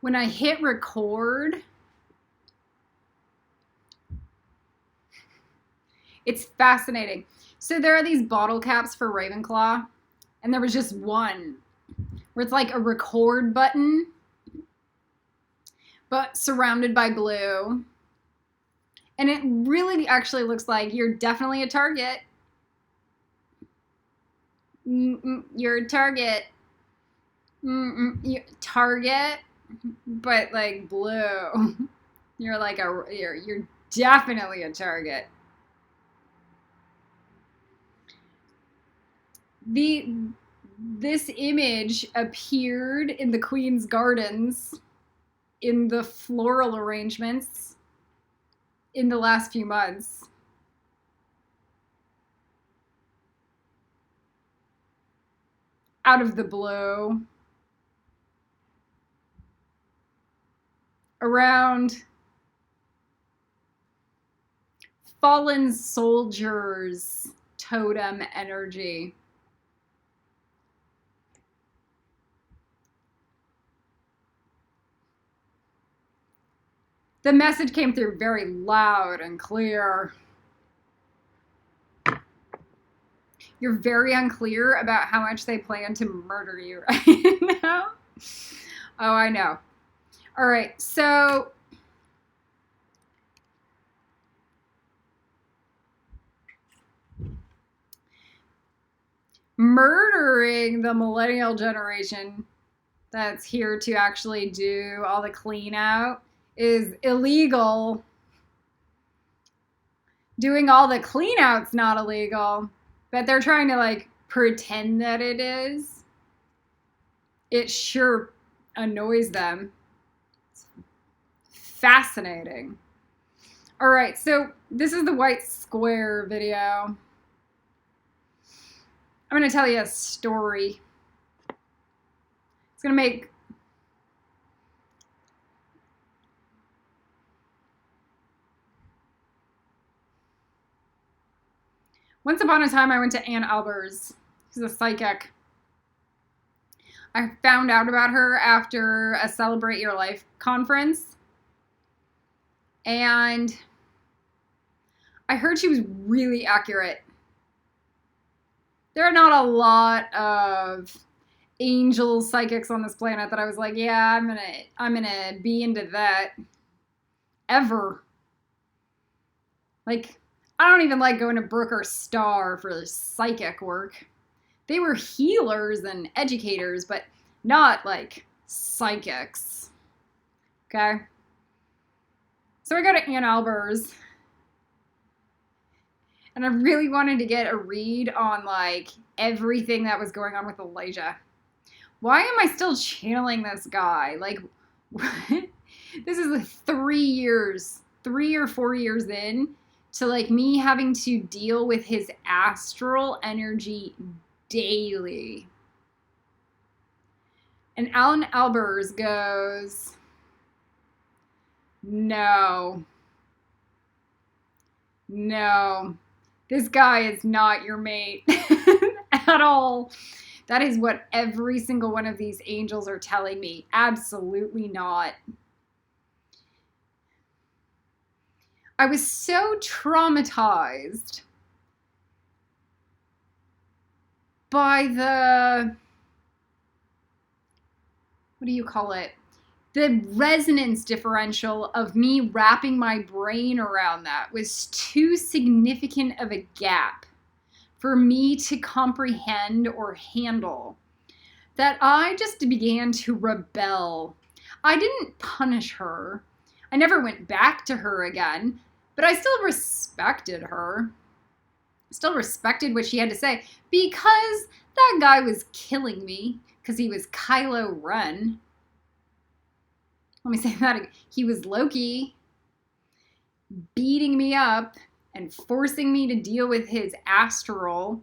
when I hit record, it's fascinating. So there are these bottle caps for Ravenclaw, and there was just one where it's like a record button, but surrounded by blue. And it really actually looks like you're definitely a target. You're a target. Target, but like blue. You're definitely a target. This image appeared in the Queen's Gardens in the floral arrangements in the last few months. Out of the blue. Around fallen soldiers totem energy. The message came through very loud and clear. You're very unclear about how much they plan to murder you right now. Oh, I know. All right, so murdering the millennial generation that's here to actually do all the clean out is illegal. Doing all the clean out's not illegal, but they're trying to like pretend that it is. It sure annoys them. It's fascinating. All right, so this is the white square video. I'm going to tell you a story. It's going to make once upon a time I went to Ann Albers. She's a psychic. I found out about her after a Celebrate Your Life conference. And I heard she was really accurate. There are not a lot of angel psychics on this planet that I was like, yeah, I'm gonna be into that ever. Like, I don't even like going to Brooke or Star for psychic work. They were healers and educators, but not like psychics. Okay? So I go to Ann Albers, and I really wanted to get a read on like everything that was going on with Elijah. Why am I still channeling this guy? Like, this is like 3 or 4 years in to like me having to deal with his astral energy daily. And Alan Albers goes, no, this guy is not your mate at all. That is what every single one of these angels are telling me. Absolutely not. I was so traumatized by the, what do you call it? The resonance differential of me wrapping my brain around that was too significant of a gap for me to comprehend or handle, that I just began to rebel. I didn't punish her. I never went back to her again, but I still respected her. Still respected what she had to say, because that guy was killing me, because he was Kylo Ren. Let me say that again. He was Loki, beating me up and forcing me to deal with his astral.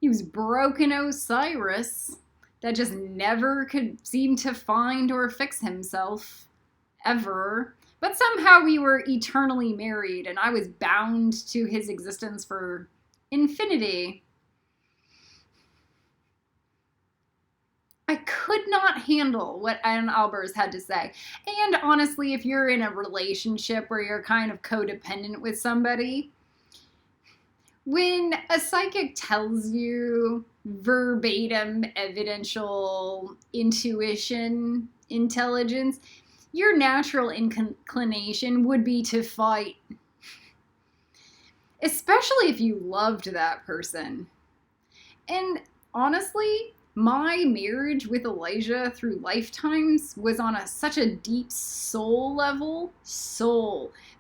He was broken Osiris that just never could seem to find or fix himself, ever. But somehow we were eternally married, and I was bound to his existence for infinity. I could not handle what Ann Albers had to say. And honestly, if you're in a relationship where you're kind of codependent with somebody, when a psychic tells you verbatim evidential intuition, intelligence, your natural inclination would be to fight. Especially if you loved that person. And honestly, my marriage with Elijah through lifetimes was on such a deep soul level,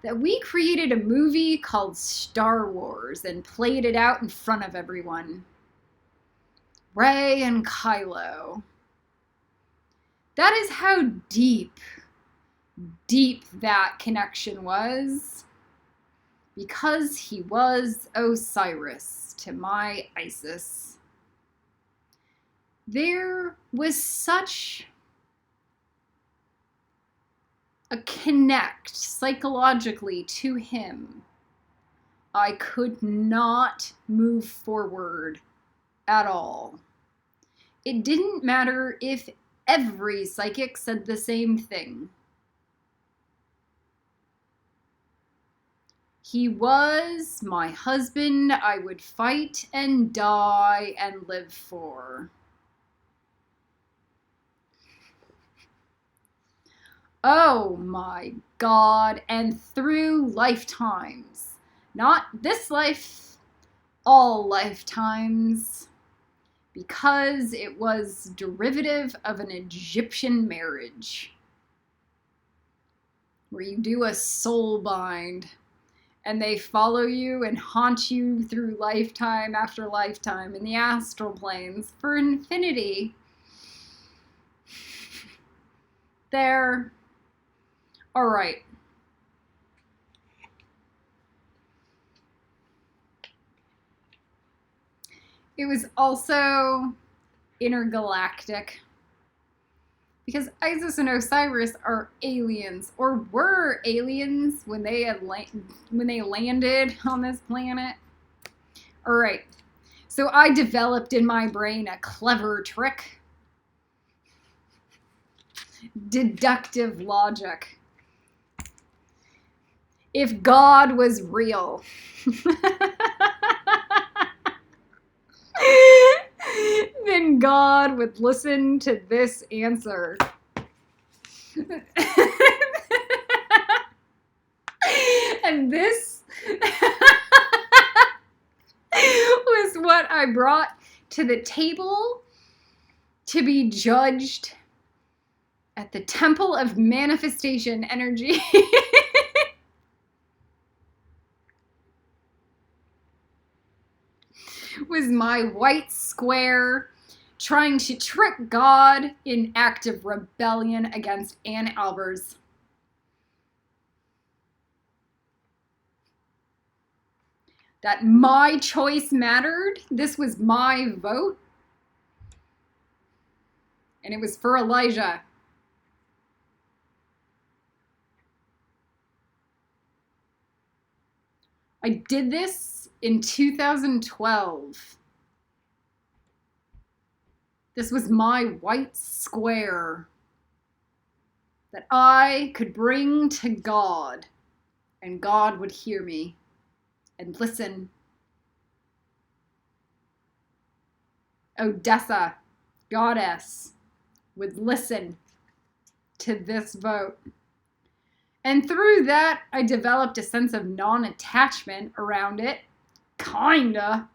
that we created a movie called Star Wars and played it out in front of everyone. Rey and Kylo. That is how deep that connection was. Because he was Osiris to my Isis. There was such a connect psychologically to him. I could not move forward at all. It didn't matter if every psychic said the same thing. He was my husband I would fight and die and live for. Oh my God, and through lifetimes. Not this life, all lifetimes. Because it was derivative of an Egyptian marriage. Where you do a soul bind. And they follow you and haunt you through lifetime after lifetime in the astral planes for infinity. There. All right. It was also intergalactic. Because Isis and Osiris are aliens, or were aliens when they landed on this planet. All right. So I developed in my brain a clever trick. Deductive logic. If God was real, then God would listen to this answer. And this was what I brought to the table to be judged at the Temple of Manifestation Energy. Was my white square trying to trick God in active rebellion against Ann Albers. That my choice mattered. This was my vote. And it was for Elijah. I did this in 2012. This was my white square that I could bring to God, and God would hear me and listen. Odessa, goddess, would listen to this vote. And through that, I developed a sense of non-attachment around it. Kinda.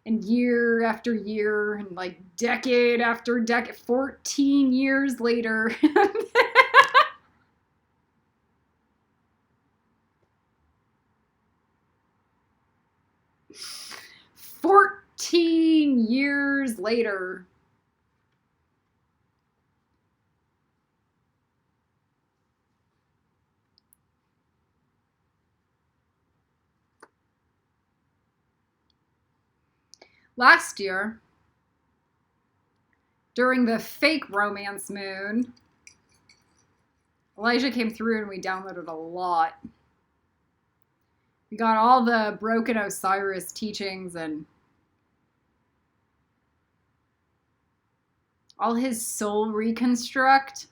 And year after year, and like decade after decade, 14 years later. 14 years later. Last year, during the fake romance moon, Elijah came through and we downloaded a lot. We got all the broken Osiris teachings and all his soul reconstruct,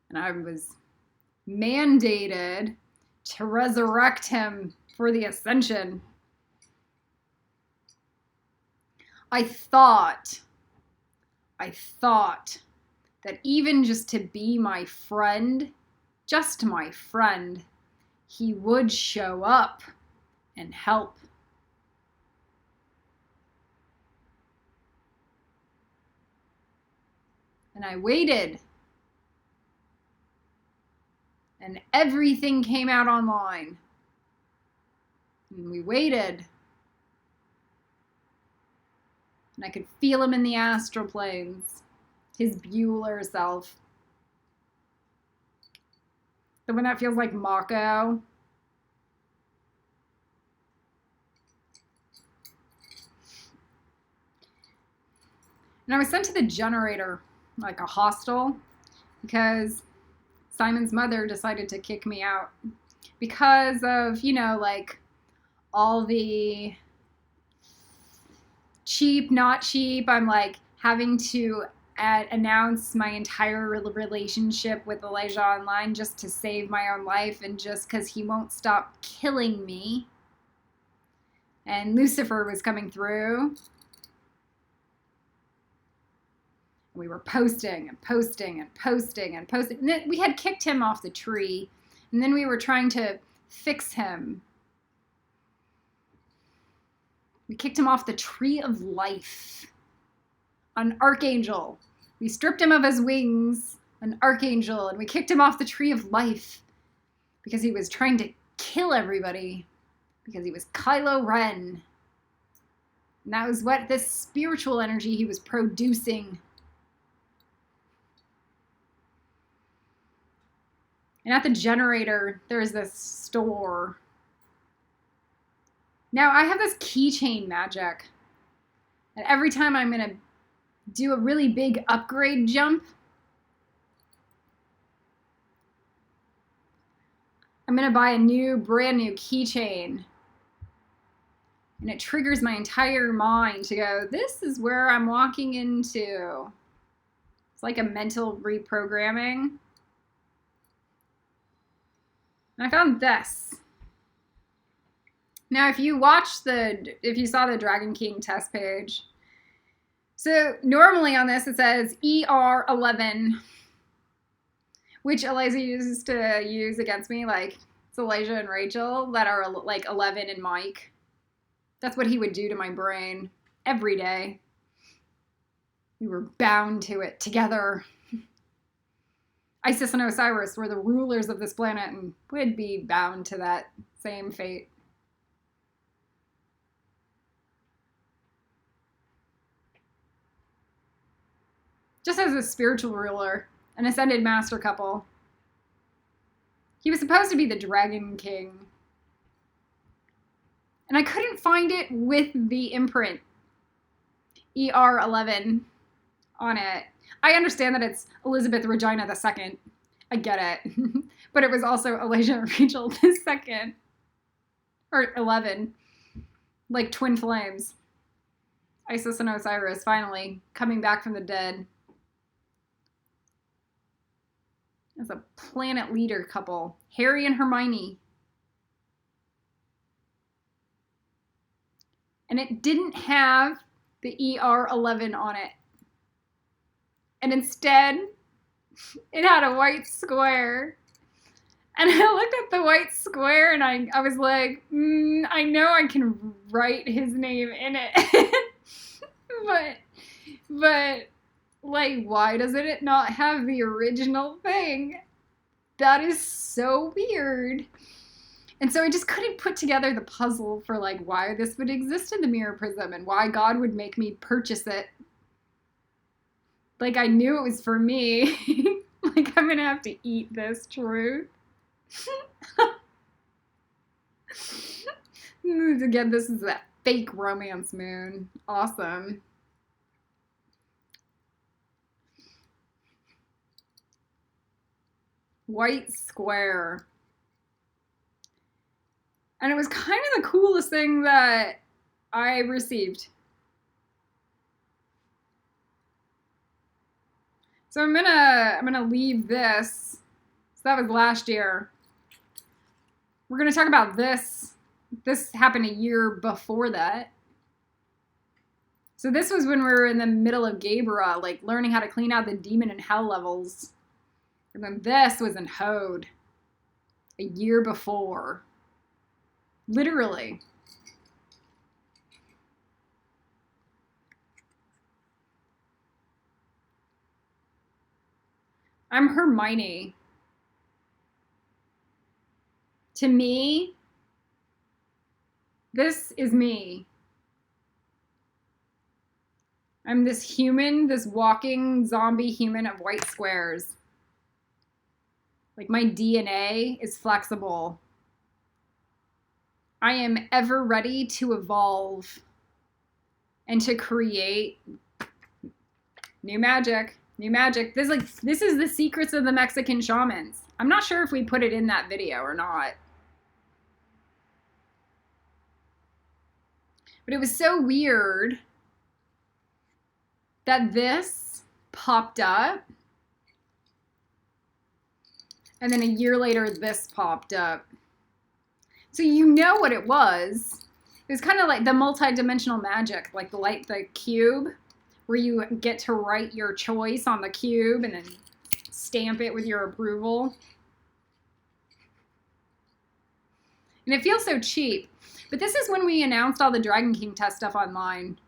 and I was mandated to resurrect him for the ascension. I thought that even just to be my friend, just my friend, he would show up and help. And I waited. And everything came out online. And we waited. And I could feel him in the astral planes. His Bueller self. The one that feels like Mako. And I was sent to the generator, like a hostel, because Simon's mother decided to kick me out because of, like all the cheap, not cheap. I'm like having to announce my entire relationship with Elijah online just to save my own life and just because he won't stop killing me. And Lucifer was coming through. We were posting and posting and posting and posting. And then we had kicked him off the tree, and then we were trying to fix him. We kicked him off the tree of life. An Archangel. We stripped him of his wings, an Archangel, and we kicked him off the tree of life because he was trying to kill everybody, because he was Kylo Ren. And that was what this spiritual energy he was producing. And at the generator, there's this store. Now, I have this keychain magic. And every time I'm going to do a really big upgrade jump, I'm going to buy a brand new keychain. And it triggers my entire mind to go, this is where I'm walking into. It's like a mental reprogramming. And I found this. Now, if you saw the Dragon King test page, so normally on this it says ER11, which Eliza uses to use against me, like it's Elijah and Rachel that are like 11 and Mike. That's what he would do to my brain every day. We were bound to it together. Isis and Osiris were the rulers of this planet and would be bound to that same fate. Just as a spiritual ruler, an ascended master couple. He was supposed to be the Dragon King. And I couldn't find it with the imprint ER11 on it. I understand that it's Elizabeth Regina II. I get it. But it was also Elijah and Rachel II. Or 11. Like twin flames. Isis and Osiris finally coming back from the dead. As a planet leader couple. Harry and Hermione. And it didn't have the ER11 on it. And instead, it had a white square. And I looked at the white square and I was like, I know I can write his name in it. but, like, why does it not have the original thing? That is so weird. And so I just couldn't put together the puzzle for, like, why this would exist in the Mirror Prism and why God would make me purchase it. Like, I knew it was for me. Like, I'm gonna have to eat this truth. Again, this is that fake romance moon. Awesome. White square. And it was kind of the coolest thing that I received. So I'm gonna leave this. So that was last year. We're gonna talk about this. This happened a year before that. So this was when we were in the middle of Gabriel, like learning how to clean out the demon and hell levels. And then this was in Hode a year before. Literally. I'm Hermione. To me, this is me. I'm this human, this walking zombie human of white squares. Like my DNA is flexible. I am ever ready to evolve and to create new magic. New magic. This is the secrets of the Mexican shamans. I'm not sure if we put it in that video or not. But it was so weird that this popped up. And then a year later, this popped up. So you know what it was. It was kind of like the multi-dimensional magic, like the cube, where you get to write your choice on the cube and then stamp it with your approval. And it feels so cheap. But this is when we announced all the Dragon King test stuff online.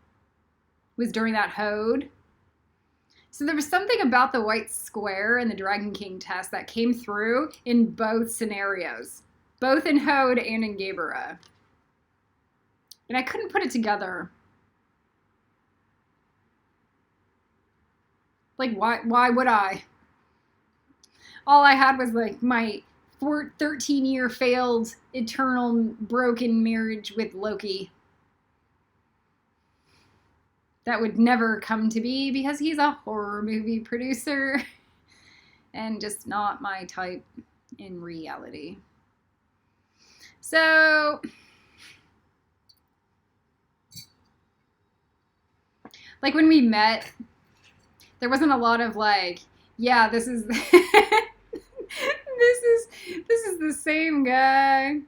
It was during that Hode. So there was something about the white square and the Dragon King test that came through in both scenarios. Both in Hode and in Gabriel. And I couldn't put it together. Like, why would I? All I had was like my 13-year failed eternal broken marriage with Loki. That would never come to be because he's a horror movie producer and just not my type in reality. So, like when we met, there wasn't a lot of like, yeah, this is this is the same guy.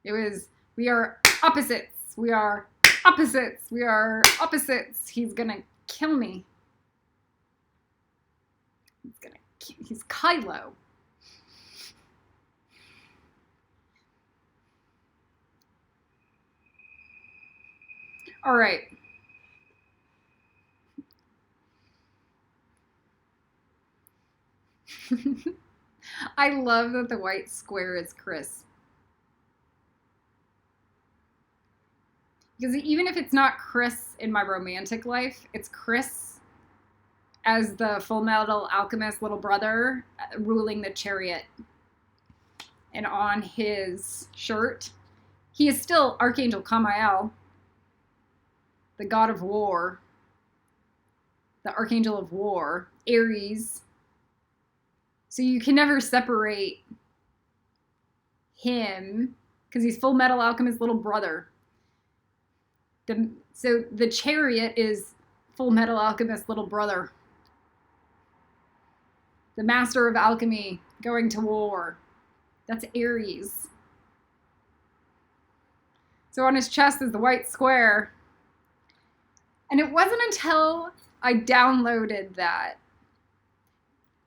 It was, we are opposites. We are opposites. We are opposites. He's gonna kill me. He's Kylo. All right. I love that the white square is Chris. Because even if it's not Chris in my romantic life, it's Chris as the Full Metal Alchemist little brother ruling the Chariot. And on his shirt, he is still Archangel Khamael, the god of war, the Archangel of war, Ares. So you can never separate him because he's Full Metal Alchemist little brother. So the Chariot is Full Metal Alchemist little brother. The master of alchemy going to war. That's Ares. So on his chest is the white square. And it wasn't until I downloaded that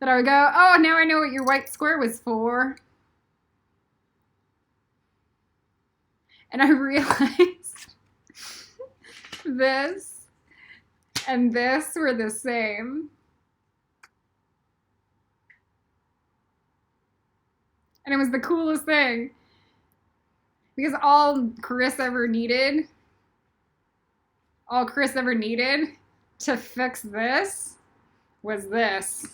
I would go, oh, now I know what your white square was for. And I realized this and this were the same. And it was the coolest thing. Because all Chris ever needed to fix this was this.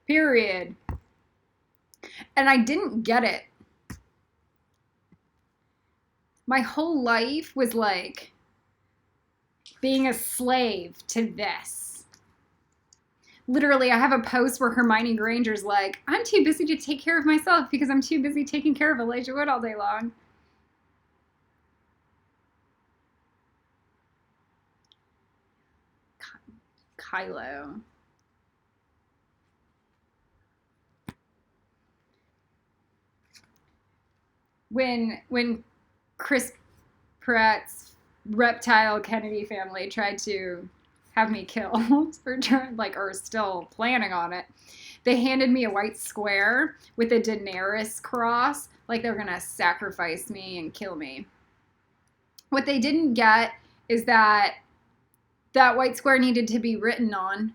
Period. And I didn't get it. My whole life was like being a slave to this. Literally, I have a post where Hermione Granger's like, I'm too busy to take care of myself because I'm too busy taking care of Elijah Wood all day long. Kylo. When Chris Pratt's reptile Kennedy family tried to have me killed or still planning on it, they handed me a white square with a Daenerys cross, like they're gonna sacrifice me and kill me. What they didn't get is that white square needed to be written on.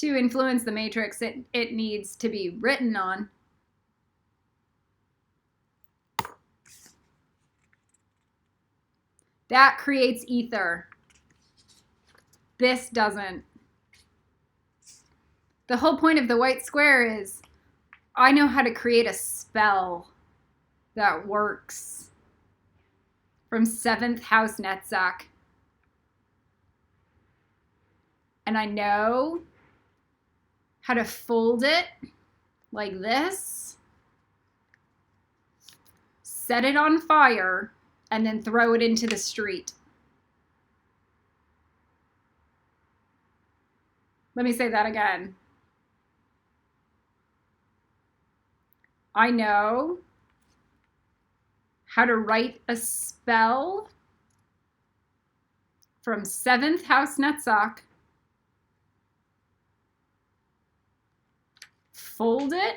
To influence the Matrix, it needs to be written on. That creates ether. This doesn't. The whole point of the white square is I know how to create a spell that works from 7th house Netzach. And I know how to fold it like this, set it on fire, and then throw it into the street. Let me say that again. I know how to write a spell from 7th house Netzach, fold it,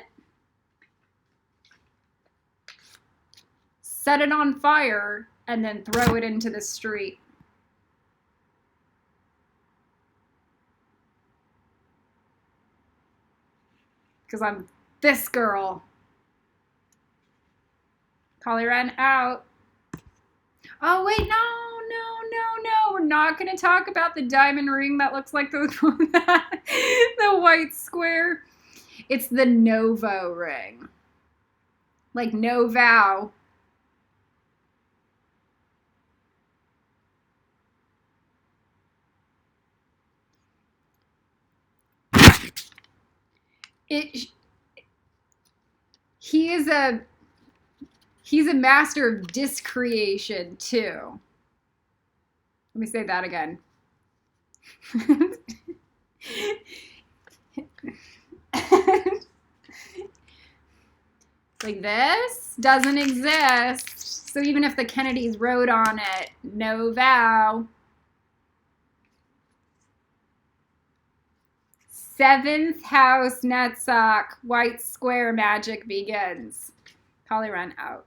set it on fire, and then throw it into the street. Because I'm this girl. Collie Ren out. Oh, wait, no. We're not going to talk about the diamond ring that looks like the white square. It's the Novo ring. Like no vow. He's a master of discreation too. Let me say that again. Like this doesn't exist. So even if the Kennedys wrote on it, no vow. 7th house Netzach, white square magic begins. Collie Ren out.